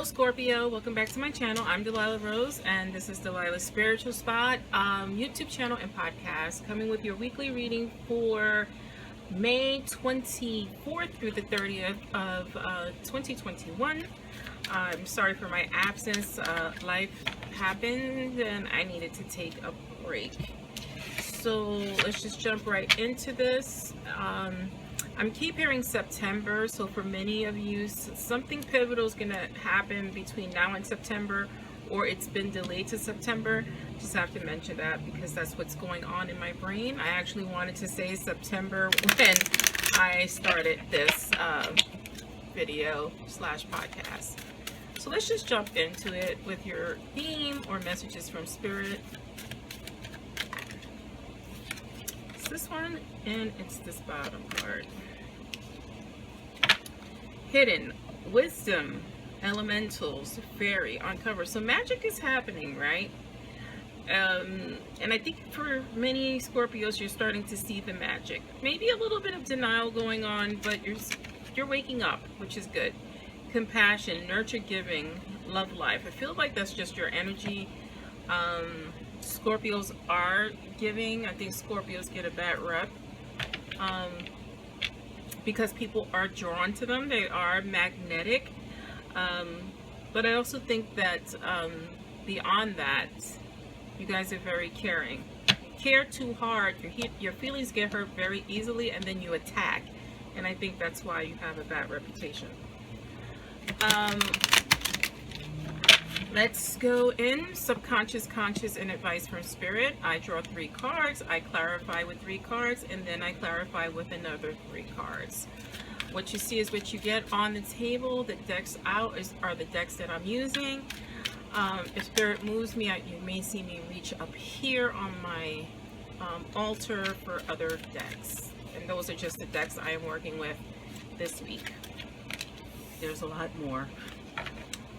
Scorpio, welcome back to my channel. I'm Delilah Rose and this is Delilah's Spiritual Spot YouTube channel and podcast, coming with your weekly reading for May 24th through the 30th of 2021. I'm sorry for my absence. Life happened and I needed to take a break. So let's just jump right into this. I'm keep hearing September, so for many of you, something pivotal is going to happen between now and September, or it's been delayed to September. Just have to mention that because that's what's going on in my brain. I actually wanted to say September when I started this video slash podcast. So let's just jump into it with your theme or messages from Spirit. It's this one and it's this bottom part. Hidden, wisdom, elementals, fairy, uncover. So magic is happening, right? And I think for many Scorpios, you're starting to see the magic. Maybe a little bit of denial going on, but you're waking up, which is good. Compassion, nurture, giving, love life. I feel like that's just your energy. Scorpios are giving. I think Scorpios get a bad rep. Because people are drawn to them. They are magnetic. But I also think that beyond that, you guys are very caring. Care too hard, your feelings get hurt very easily, and then you attack. And I think that's why you have a bad reputation. Let's go in subconscious, conscious, and advice from Spirit. I draw 3 cards, I clarify with 3 cards, and then I clarify with another 3 cards. What you see is what you get on the table. The decks out are the decks that I'm using. If Spirit moves me, you may see me reach up here on my altar for other decks. And those are just the decks I am working with this week. There's a lot more.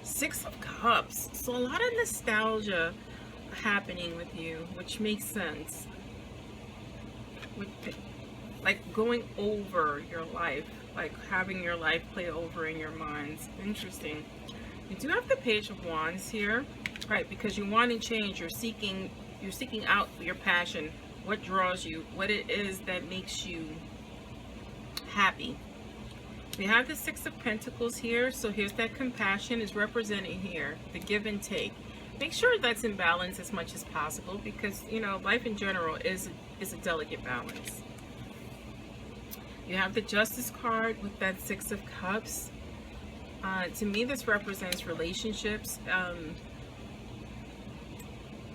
6 of Cups. So a lot of nostalgia happening with you, which makes sense. Like going over your life, like having your life play over in your minds. Interesting. You do have the Page of Wands here, right? Because you want to change. You're seeking out your passion, what draws you, what it is that makes you happy. We have the 6 of Pentacles here, so here's that compassion is represented here, the give and take. Make sure that's in balance as much as possible because, you know, life in general is a delicate balance. You have the Justice card with that 6 of Cups. To me, this represents relationships,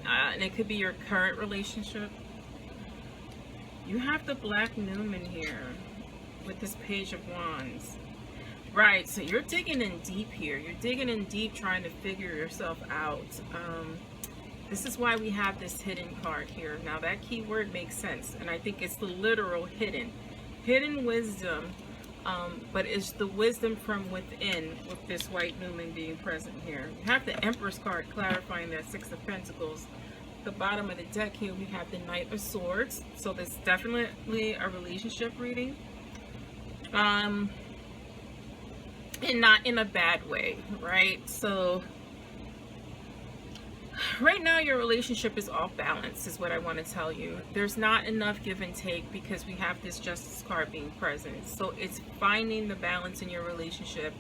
and it could be your current relationship. You have the Black Newman here with this Page of Wands. Right, so you're digging in deep here. You're digging in deep trying to figure yourself out. This is why we have this hidden card here. Now that keyword makes sense, and I think it's the literal hidden. Hidden wisdom, but it's the wisdom from within with this White Newman being present here. You have the Empress card clarifying that 6 of Pentacles. The bottom of the deck here, we have the Knight of Swords. So this is definitely a relationship reading. And not in a bad way, right? So right now your relationship is off balance is what I want to tell you. There's not enough give and take because we have this Justice card being present. So it's finding the balance in your relationship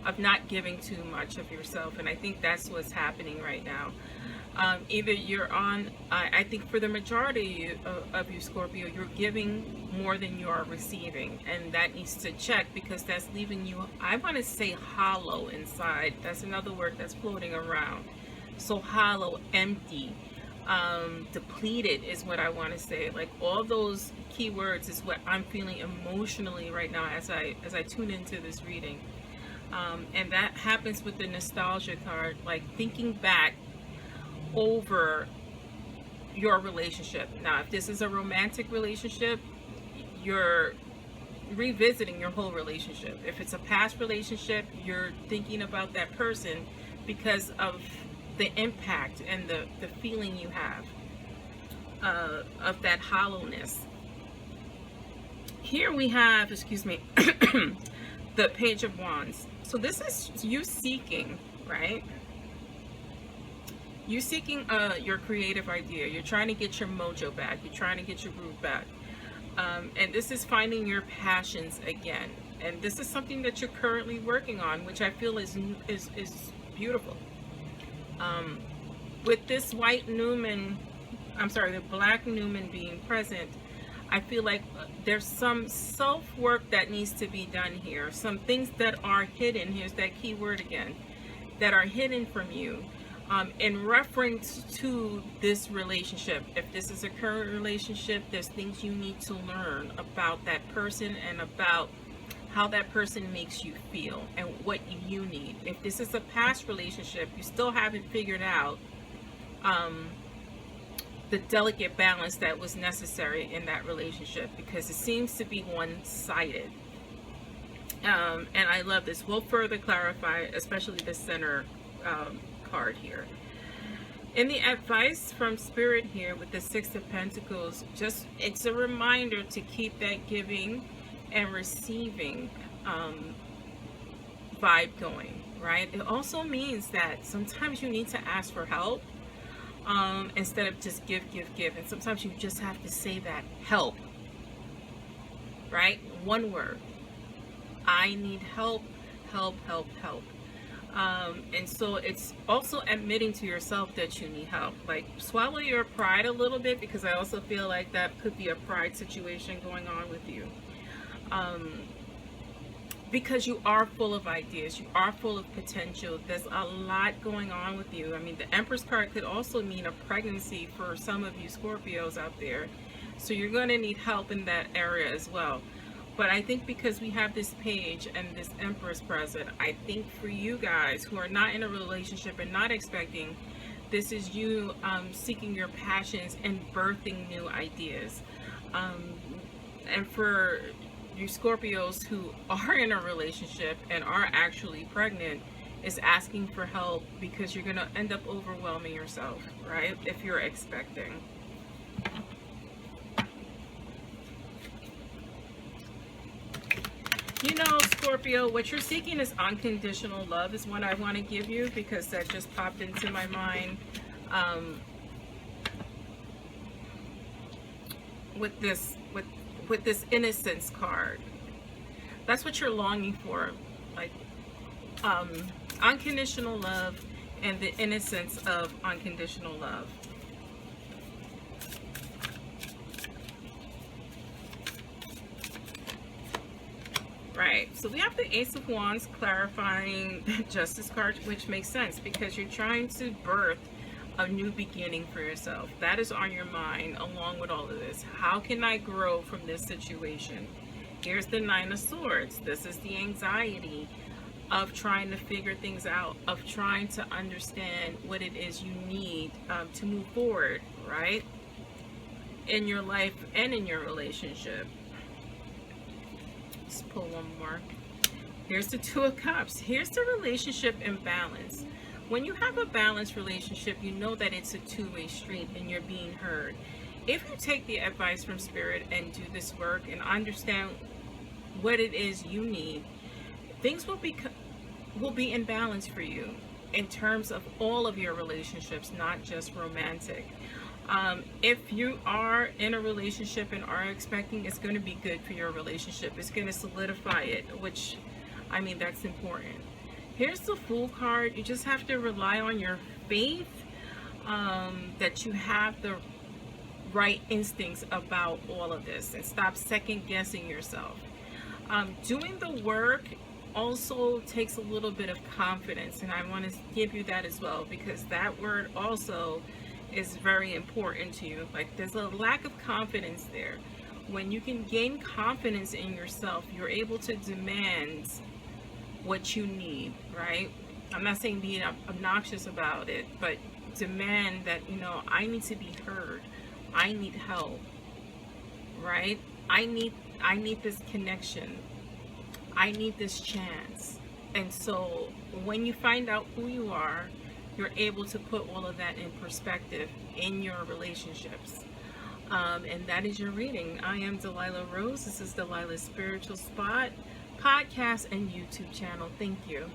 of not giving too much of yourself, and I think that's what's happening right now. Either you're on, I think for the majority of you Scorpio, you're giving more than you are receiving, and that needs to check because that's leaving you, I want to say, hollow inside. That's another word that's floating around. So hollow, empty, depleted is what I want to say. Like all those keywords is what I'm feeling emotionally right now as I tune into this reading. And that happens with the nostalgia card, like thinking back over your relationship. Now, if this is a romantic relationship, you're revisiting your whole relationship. If it's a past relationship, you're thinking about that person because of the impact and the feeling you have of that hollowness. Here we have, excuse me, the Page of Wands. So this is you seeking, right? You seeking your creative idea. You're trying to get your mojo back. You're trying to get your groove back. And this is finding your passions again. And this is something that you're currently working on, which I feel is beautiful. With this white Newman, I'm sorry, the black Newman being present, I feel like there's some self-work that needs to be done here. Some things that are hidden, here's that key word again, that are hidden from you in reference to this relationship. If this is a current relationship, there's things you need to learn about that person and about how that person makes you feel and what you need. If this is a past relationship, you still haven't figured out the delicate balance that was necessary in that relationship, because it seems to be one-sided. And I love this. We'll further clarify, especially the center card here. In the advice from Spirit here with the Six of Pentacles, just it's a reminder to keep that giving and receiving vibe going, right? It also means that sometimes you need to ask for help instead of just give. And sometimes you just have to say that, help, right? One word. I need help, help. And so it's also admitting to yourself that you need help. Like, swallow your pride a little bit, because I also feel like that could be a pride situation going on with you. Because you are full of ideas, you are full of potential. There's a lot going on with you. I mean, the Empress card could also mean a pregnancy for some of you Scorpios out there. So you're going to need help in that area as well. But I think because we have this page and this Empress present, I think for you guys who are not in a relationship and not expecting, this is you seeking your passions and birthing new ideas. And for you Scorpios who are in a relationship and are actually pregnant, is asking for help, because you're going to end up overwhelming yourself, right? If you're expecting. You know, Scorpio, what you're seeking is unconditional love is what I want to give you, because that just popped into my mind with this innocence card. That's what you're longing for, like unconditional love and the innocence of unconditional love. Right, so we have the Ace of Wands clarifying the Justice card, which makes sense because you're trying to birth a new beginning for yourself. That is on your mind along with all of this. How can I grow from this situation? Here's the Nine of Swords. This is the anxiety of trying to figure things out, of trying to understand what it is you need to move forward, right? In your life and in your relationship. Let's pull one more. Here's the Two of Cups. Here's the relationship imbalance. When you have a balanced relationship, you know that it's a two-way street and you're being heard. If you take the advice from Spirit and do this work and understand what it is you need, things will be in balance for you in terms of all of your relationships, not just romantic. If you are in a relationship and are expecting, it's going to be good for your relationship. It's going to solidify it, which, I mean, that's important. Here's the Fool card. You just have to rely on your faith, that you have the right instincts about all of this, and stop second guessing yourself. Doing the work also takes a little bit of confidence, and I want to give you that as well, because that word also is very important to you. Like, there's a lack of confidence there. When you can gain confidence in yourself, you're able to demand what you need, right? I'm not saying being obnoxious about it, but demand that, you know, I need to be heard. I need help, right? I need this connection. I need this chance. And so when you find out who you are, you're able to put all of that in perspective in your relationships. And that is your reading. I am Delilah Rose. This is Delilah's Spiritual Spot podcast and YouTube channel. Thank you.